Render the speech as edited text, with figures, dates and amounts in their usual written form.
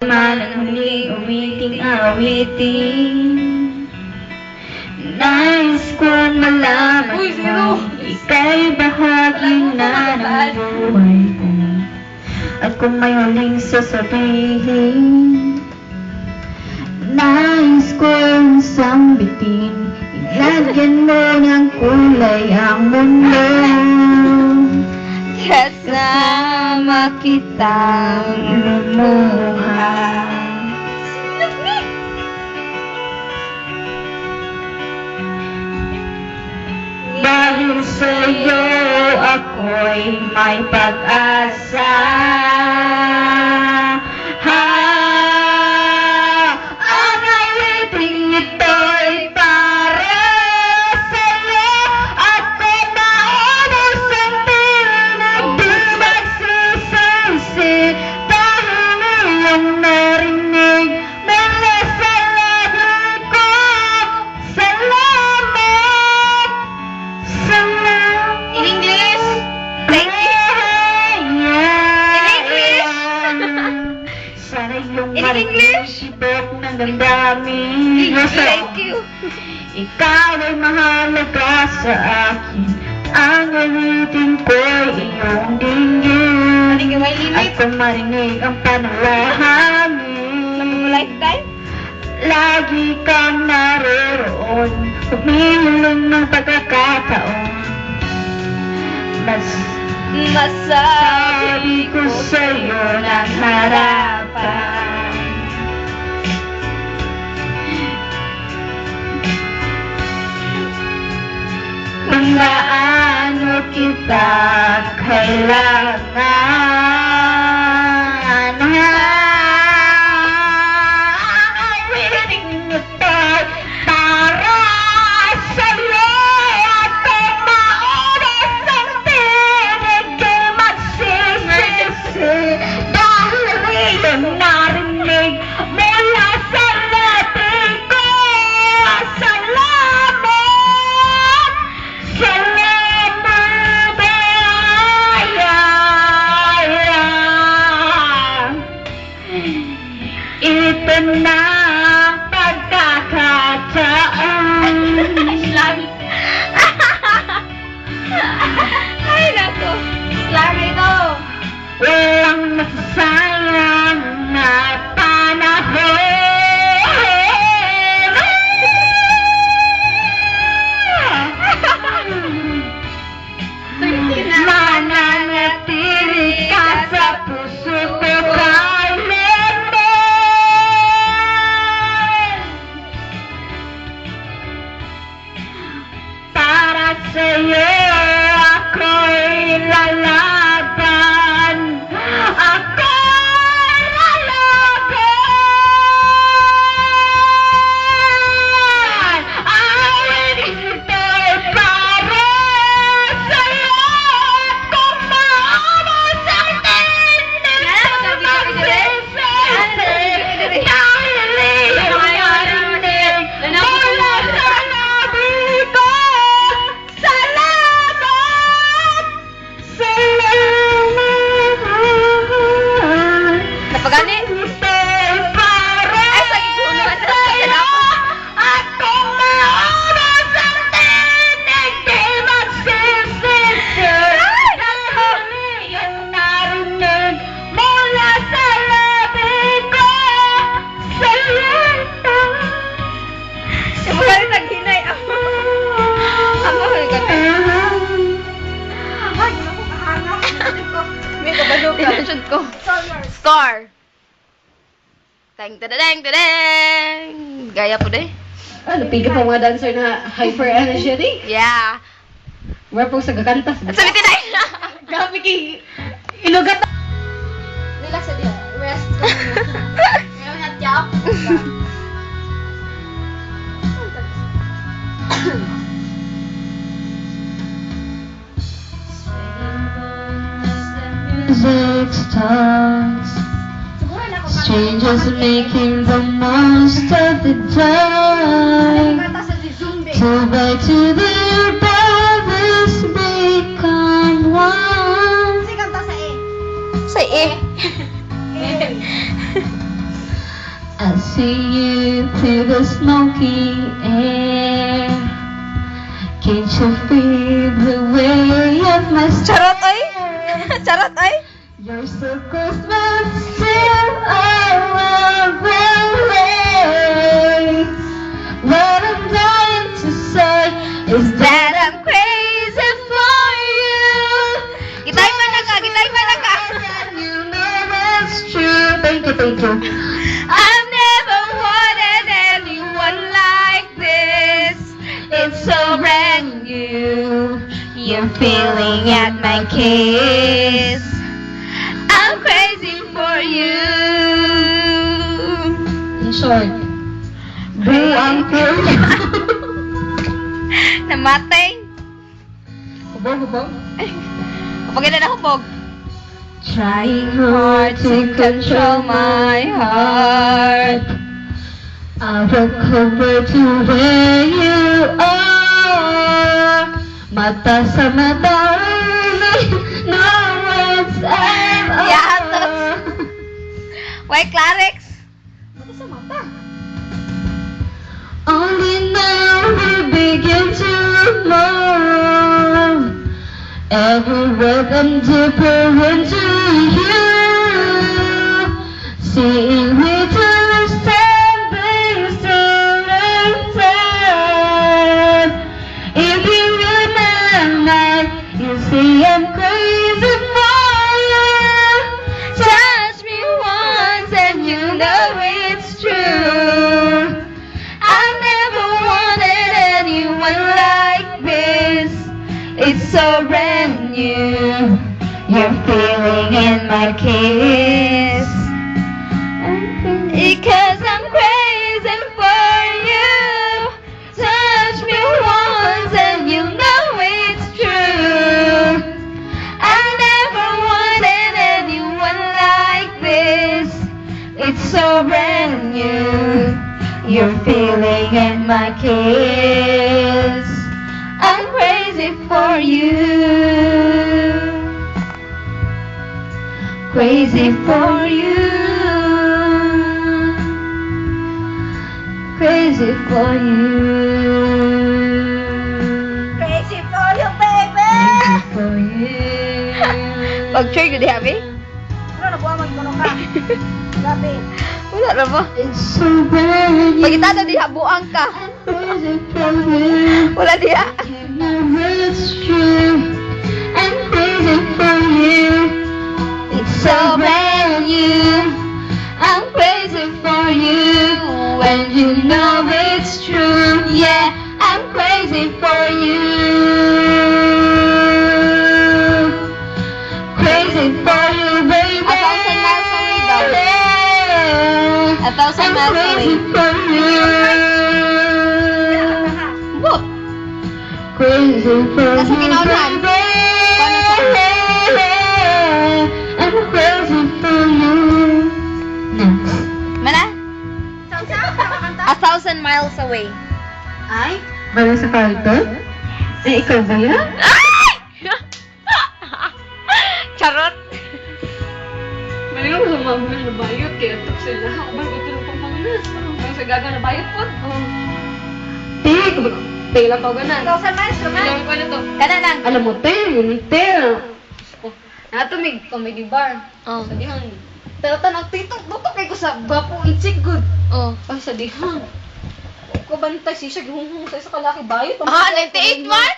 Malang huling awiting Nais kong malaman mo Ika'y bahagi na ng buhay ko At kung may huling sasabihin Nais kong sambitin Ilagyan mo ng kulay ang mundo Kasama kitang lumuha Dahil sa'yo ako'y may pag-asa Ang awiting ito'y para sa'yo At kung naubos ang tinig di magsisisi Dahil iyong narinig mula sa labi ko Salamat! Salamat! In English? In English? Sana yung In English? sibok ng damdamin Thank you. Ikaw ay mahalaga sa akin Ang awitin ko'y iyong dinggin Hindi ka may limit. At kung marinig ang panalangin Lifetime? Lagi kang naroon Humilong ng pagkakataon Masabi ko sa'yo ng harapan Kung gaano kita kailangan Awiting ito'y para sa'yo At kung maubos ang tinig di magsisisi Dahil iyong narinig mula sa labi ko Salamat! Salamat! Ito na ang pagkakataon Ay, nako. Slang ito. Walang masasayang na panahon Mananatili ka sa puso ko kailanman Para sa'yo ako'y lalaban Ako'y lalaban Awitin ito'y para sa'yo At kung maubos ang tinig di magsisisi Dahil iyong narinig mula sa labi ko Salamat! Salamat! Napagani? Ito'y para Ay, sa igulo. sa'yo At kung maubos ang tinig di magsisisi Dahil iyong narinig mula sa labi ko Salamat! Napagani naghinay ako. Ako, halikat. Ay, ako kahanap. May kabalo ka. Shoot ko. Score. Teng, tadadeng, tadadeng. Gaya po deh. Ano, pili pa mga dancer na hyper-energetic? Yeah. Wala pong sagakantas. At sabi tinay. Grabe kay ilugat. Relax sa dia. Rest ka muna. Ngayon na job. Music starts Strangers making the most of the time Two by two their brothers become one Sa E. I see you through the smoky air. Can't you feel the way of my Charot, oy! Charot, oy! You're so close, but still far away. What I'm trying to say is that I'm crazy for you. Gitay man na ka! Gitay man na ka! And you know it's true. Thank you, thank you. I've never wanted anyone like this. It's so brand new. You're feeling at my kiss. I'm crazy for you. In short, buang ko. Namatay. Hubog, hubog. Kapag na nahubog. Trying hard to control my heart. I look over to where you are. Mata sa mata, no words ever. Yatos. Why, Clarex? Sa mata. Only now we begin to move. Every rhythm deeper into you. Seeing me to stand, things to return. If you read my mind, you see I'm crazy for you. Touch me once and you know it's true. I never wanted anyone like this. It's so brand new. You're feeling in my kiss. Because I'm crazy for you. Touch me once and you know it's true. I never wanted anyone like this. It's so brand new. You're feeling in my kiss. I'm crazy for you. Crazy for you. Crazy for you. Crazy for you, baby! Crazy for you. Pag-try ko di, Habi? Ano, nabuha magkuno ka? Grabe. Wala na ba? It's so brand new. Pag itata di, habuang ka. Crazy for you. Wala diha. You know it's true. I'm crazy for you. It's so brand new. I'm crazy for you. When you know it's true. Yeah, I'm crazy for you. Crazy for you, baby. 1,000 miles away daw. 1,000 I'm miles away. crazy for you. Bo! Crazy for Nasa you, pinaunahan. baby. I'm crazy for you. Next. Mana? 1,000 miles away. Ay? Bala sa karton? Eh, ikaw ba yan? Ay! Charot! Malingaw sa mga mga nabayot, kaya ito sila. Ako ba ito ng pampanganas? Ang sa gaga nabayot po. Te, lang pa ganan. 1,000 miles naman. Alam ko na to. Kana lang. Alam mo, te, yun, te. Natumig, comedy bar. Oh. Sa dihang, tanong, tito, tutok kay ko sa bapo, ichik good. Oh. Ay, sa dihang. Ko bantay siya, gihunghung sa kalaki bayo. Ah, 98 man?